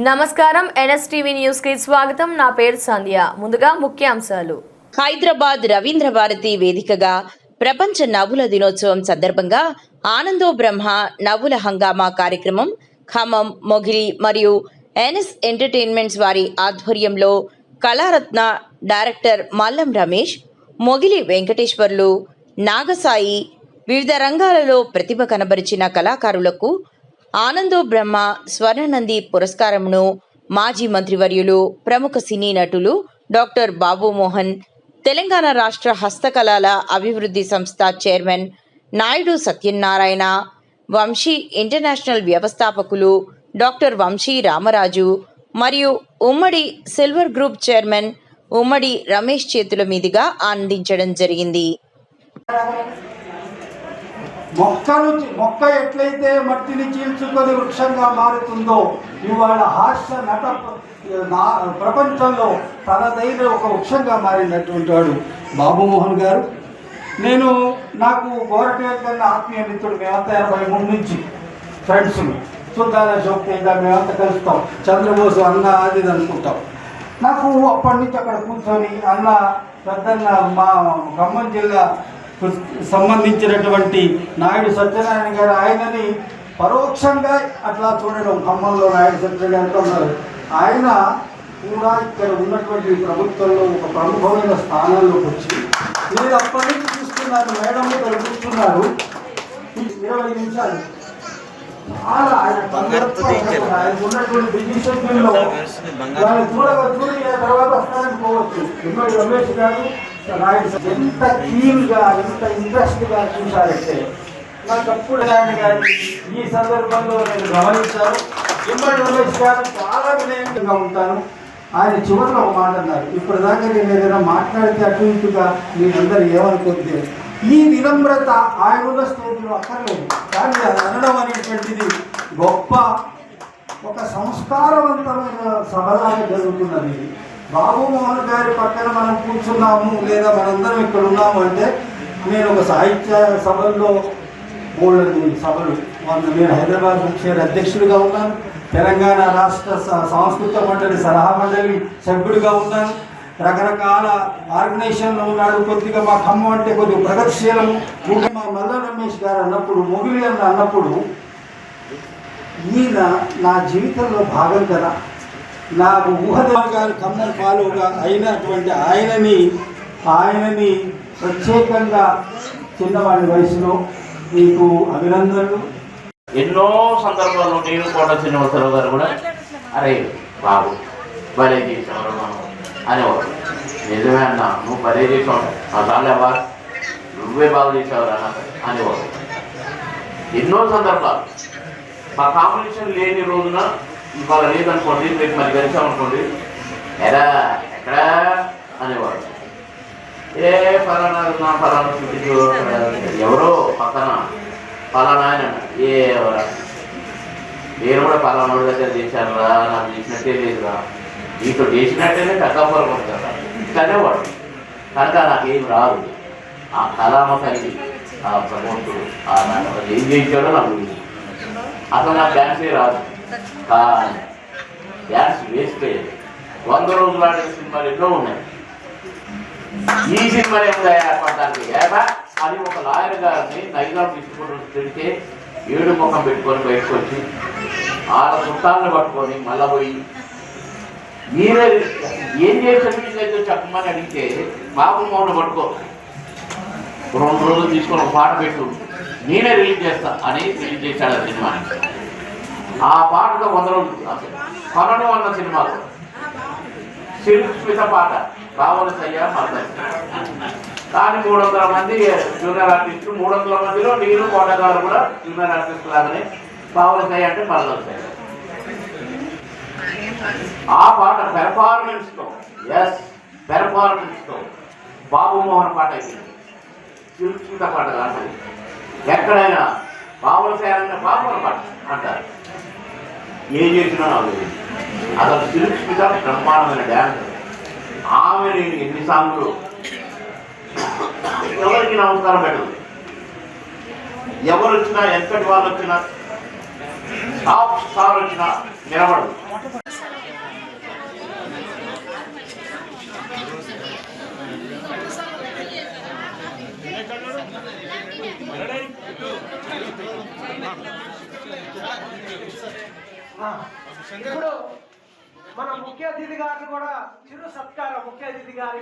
నమస్కారం NSTV news కి స్వాగతం. నా పేరు సంధ్య. ముందుగా ముఖ్యాంశాలు. హైదరాబాద్ రవీంద్ర భారతి వేదికగా ప్రపంచ నవ్వుల దినోత్సవం సందర్భంగా ఆనందో బ్రహ్మ నవ్వుల హంగామా కార్యక్రమం ఖమ్మం, మొగిలి మరియు ఎన్ఎస్ ఎంటర్టైన్మెంట్స్ వారి ఆధ్వర్యంలో కళారత్న డైరెక్టర్ మల్లం రమేష్, మొగిలి వెంకటేశ్వర్లు, నాగసాయి వివిధ రంగాలలో ప్రతిభ కనబరిచిన కళాకారులకు ఆనందో బ్రహ్మ స్వర్ణనంది పురస్కారమును మాజీ మంత్రివర్యులు, ప్రముఖ సినీ నటులు డాక్టర్ బాబు మోహన్, తెలంగాణ రాష్ట్ర హస్తకళల అభివృద్ధి సంస్థ చైర్మన్ నాయుడు సత్యనారాయణ, వంశీ ఇంటర్నేషనల్ వ్యవస్థాపకులు డాక్టర్ వంశీ రామరాజు మరియు ఉమ్మడి సిల్వర్ గ్రూప్ చైర్మన్ ఉమ్మడి రమేష్ చేతుల మీదుగా ఆనందించడం జరిగింది. మొక్క ఎట్లయితే మట్టిని చీల్చుకొని వృక్షంగా మారుతుందో, ఇవాళ హాస్య నట ప్రపంచంలో తనదైన ఒక వృక్షంగా మారినటువంటి వాడు బాబుమోహన్ గారు. నాకు గోరటేల్ కన్నా ఆత్మీయ మిత్రుడు. మేమంతా 83 నుంచి ఫ్రెండ్స్. చూద్దాల శోక్తేగా మేమంతా కలుస్తాం. చంద్రబోసు అన్న అది అనుకుంటాం. నాకు అప్పటి నుంచి అక్కడ కూర్చొని అన్న పెద్దన్న మా ఖమ్మం జిల్లా సంబంధించినటువంటి నాయుడు సత్యనారాయణ గారు, ఆయనని పరోక్షంగా అట్లా చూడడం. ఖమ్మంలో నాయుడు సత్యనారాయణ ఉన్నారు. ఆయన కూడా ఇక్కడ ఉన్నటువంటి ప్రభుత్వంలో ఒక ప్రముఖమైన స్థానంలోకి వచ్చి నేను అప్పటి నుంచి చూస్తున్నాను. మేడం ఇక్కడ చూస్తున్నారు 20 నిమిషాలు. చాలా ఆయన ఉన్నటువంటి బిజీ షెడ్యూల్లో చూడని తర్వాత వస్తారని పోవచ్చు. ఇమ్మడి రమేష్ గారు ఎంత క్లీన్గా, ఎంత ఇంట్రెస్ట్గా చూశారంటే నాకు అప్పుడు ఆయన గారిని ఈ సందర్భంలో నేను గమనించాను. ఇమ్మడి రమేష్ గారు చాలా వినయంగా ఉంటాను. ఆయన చివరిలో ఒక మాట అన్నారు, ఇప్పుడు దాకా నేను ఏదైనా మాట్లాడితే అటు ఇటుగా మీరందరూ ఏమనుకుంటే, ఈ వినమ్రత ఆయన ఉన్న స్టేజ్లో అక్కర్లేదు, కానీ అది అనడం అనేటువంటిది గొప్ప ఒక సంస్కారవంతమైన సభలాగా జరుగుతున్నది. బాబుమోహన్ గారి పక్కన మనం కూర్చున్నాము లేదా మనందరం ఇక్కడ ఉన్నాము అంటే, నేను ఒక సాహిత్య సభల్లో బోల్డని సభలు నేను హైదరాబాద్ ముఖ్య అధ్యక్షుడిగా ఉన్నాను. తెలంగాణ రాష్ట్ర సాంస్కృతిక మండలి సలహా మండలి సభ్యుడిగా ఉన్నాను. రకరకాల ఆర్గనైజేషన్లో ఉన్నాడు. కొద్దిగా మా ఖమ్మం అంటే కొద్దిగా ప్రగతిశీలం. మా మల్లం రమేష్ గారు అన్నప్పుడు, మొగిలి అన్నప్పుడు, ఈయన నా జీవితంలో భాగం కదా. నాకు ఊహదేవ్ గారు ఖమ్మం ఫాలోగా అయినటువంటి ఆయనని ప్రత్యేకంగా చిన్నవాడి వయసులో మీకు అభినందనలు. ఎన్నో సందర్భాల్లో నేను కూడా శ్రీనివాసరావు గారు కూడా అరే బాబు భలే చేసావు మనం అనేవాడు. నిజమే అన్నా, నువ్వు భలే చేసావు, నా చాలేవా, నువ్వే బాగా చేసావు అన్న అనేవాడు. ఎన్నో సందర్భాలు మా కాంపిటీషన్ లేని రోజున ఇవాళ లేదనుకోండి, రేపు మరి కలిసామనుకోండి, ఎరా ఎక్కడా అనేవాడు. ఫలానా చూపించు, ఎవరో పక్కన ఫలానా ఆయన, నేను కూడా ఫలానా దగ్గర చేశానురా, నాకు చేసినట్టే లేదురా, నీతో చేసినట్టేనే కథాపురం ఉంటారా అనేవాడు. కనుక నాకేం రాదు. ఆ కళామ కలిగి ఆ ప్రమోతుడు ఏం చేయించాడో నాకు అసలు నాకు డ్యాన్సే రాదు. కానీ డ్యాన్స్ వేస్తే 100 రోజులు ఆడే సినిమాలు ఎన్నో ఉన్నాయి. ఈ సినిమా ఏముందా ఏర్పడడానికి అది ఒక లాయర్ గారిని నైజాం తీసుకుంటూ తిరిగితే 7 ముఖం పెట్టుకొని బయటకు వచ్చి 6 చుట్టాలను పట్టుకొని మళ్ళా పోయి మీరే ఏం చేసే చెప్పమని అడిగితే, బాబుమోహన్ పట్టుకో 2 రోజులు తీసుకొని ఒక పాట పెట్టు, నేనే రిలీజ్ చేస్తా అని రిలీజ్ చేశాడు ఆ సినిమాని. ఆ పాటలో 100 రోజులు కొనడం అన్న సినిమాలో శిల్పిత పాట రావలసయ్య మద్దతు. కానీ 300 మంది జూనియర్ ఆర్టిస్టులు, 300 మందిలో నేను కోటగారు కూడా జూనియర్ ఆర్టిస్ట్ లాగానే రావలసయ్య అంటే మల్లొస్తాయి. ఆ పాట పెర్ఫార్మెన్స్తో బాబుమోహన్ పాట అయిపోయింది. శిల్పిత పాట కాదు. ఎక్కడైనా బావలసయ్య బాబుమోహన్ పాట అంటారు. ఏం చేసినా నాకు అసలు శిల్పిత బ్రహ్మాండమైన డ్యాన్స్. ఆమె నేను ఎన్ని సాంగ్లు ఎవరికి నమస్కారం పెట్టదు. ఎవరు వచ్చినా, ఎంతటి వాళ్ళు వచ్చినా టాప్ స్టార్ వచ్చినా నిలబడదు. ఇప్పుడు మన ముఖ్య అతిథి గారిని కూడా చిరు సత్కారం ముఖ్య అతిథి గారికి